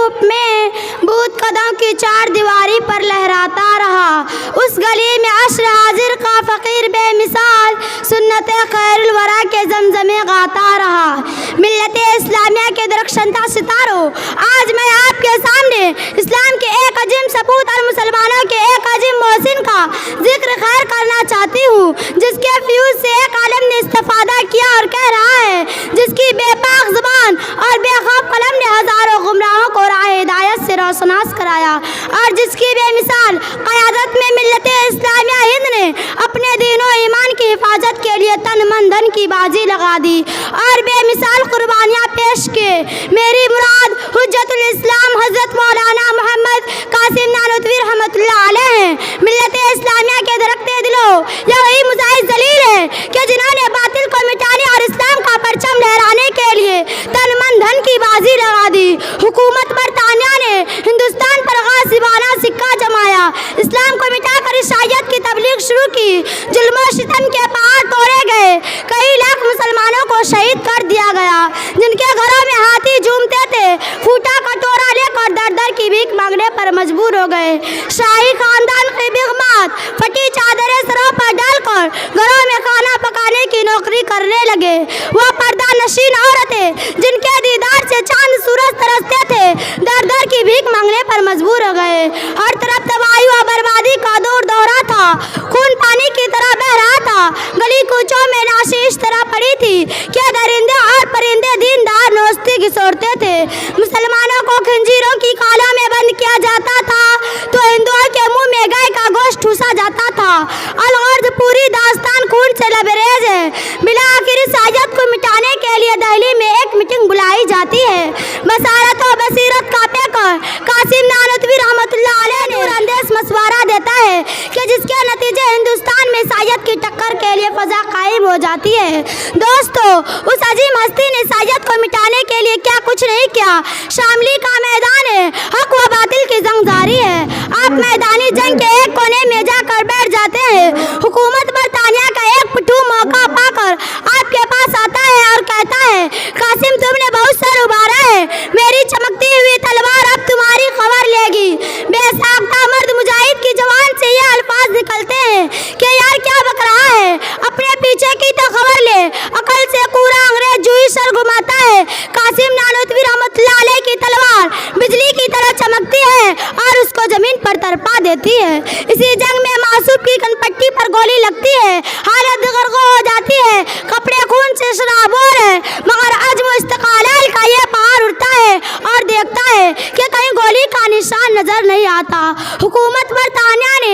धूप में बूथ कदम की चार दीवारी पर लहराता रहा। उस गली में अश्र हाजिर का फ़कीर बेमिसाल सुन्नत खैरुल वरा के जमजमे गाता रहा। मिल्लत इस्लामिया के दरख्शंदा सितारों, आज मैं आपके सामने इस्लाम के एक अजीम सपूत और मुसलमानों के एक अजीम मोहसिन का जिक्र खैर करना चाहती हूँ, जिसके फ्यूज से एक आलम ने इस्तिफादा किया और कह रहा है, जिसकी बेपाक ज़ुबान और बेखौफ कलम ने हज़ारों गुमराहों को राह हिदायत से रोशनास कराया, और जिसकी बेमिसाल क़यादत में मिल्लत इस्लामिया हिंद ने अपने दीन और ईमान की हिफाजत के लिए तन मन धन की बाजी लगा दी और बेमिसाल कुर्बानियाँ पेश किए। मेरी मुराद हुज्जतुल इस्लाम हज़रत मौलाना मोहम्मद कासिम नानोतवी रहमतुल्लाह अलैह हैं। मिल्लत इस्लामिया के दरख्ते दिलों, यह वही मुजाहिद जलील है कि जिन्होंने बातिल को मिटाने और इस्लाम का परचम लहराने के लिए तन मन धन की बाजी लगा दी। हुकूमत बरतानिया ने हिंदुस्तान पर गासिबाना सिक्का जमाया, इस्लाम को मिटाकर ईसाईयत की तबलीग शुरू की। जुल्म और सितम के पहाड़ तोड़े गए, कई लाख मुसलमानों को शहीद कर दिया गया। जिनके घरों में हाथी झूमते थे, फूटा कटोरा लेकर दर दर की भीख मांगने पर मजबूर हो गए। शाही खानदान के बिगमात फटी चादरें सरों पर डालकर घरों में खाना पकाने की नौकरी करने लगे। वह पर्दा नशीन औरतें जिनके दीदार से चांद सूरज तरसते थे, दर दर की भीख मांगने पर मजबूर हो गए। हर तरफ तबाही और बर्बादी का दौर दोहरा था, खून पानी की तरह बह रहा था। गली कूचों में लाशें इस तरह पड़ी थी कि दरिंदे और परिंदे दीनदार नौस्ती घिसोड़ते थे। मुसलमानों को खंजीरों की कालों में बंद किया जाता था तो हिंदुओं के मुंह में गाय का गोश्त ठूसा जाता था। अलगर्ज पूरी दास्तान खून से लबरेज है। बिला आखिर ईसाईयत को मिटाने के लिए दिल्ली में एक मीटिंग बुलाई जाती है। बसारत और बसीरत का पेकर कासिम नानोतवी रहमतुल्लाह अलैह ने अंदेश मशवरा देता है कि जिसके नतीजे हिंदुस्तान में ईसाईयत की टक्कर के लिए फजा कायम हो जाती है। दोस्तों, उस अजीम हस्ती ने ईसाईयत को मिटाने के लिए क्या कुछ नहीं किया। शामली का मैदान है, हक व बातिल की जंग जारी है। आप मैदानी जंग के एक कोने में जाकर बैठ जाते हैं। हुकूमत बरतानिया का एक पिट्ठू मौका पाकर आपके पास आता है और कहता है, कासिम तुमने बहुत सर उबारा है, मेरी चमकती हुई तलवार अब तुम्हारी खबर लेगी। बेसाख्ता मर्द मुजाहिद की जवान से ये अल्फाज निकलते हैं कि यार क्या बक रहा है, अपने पीछे की तो खबर ले। अकल से पूरा अंग्रेज जूही सर घुमाता है। कासिम नानोतवी रहमतुल्लाह अलैह की तलवार बिजली की तरह चमकती है और उसको जमीन पर तरपा देती है। इसी जंग में मासूम की कनपट्टी पर गोली लगती है, हालत गर्गो हो जाती है, कपड़े खून से शराबोर है, मगर अज़्म इस्तिक़लाल का ये पहाड़ उड़ता है और देखता है कि कहीं गोली का निशान नजर नहीं आता। हुकूमत बरतानिया ने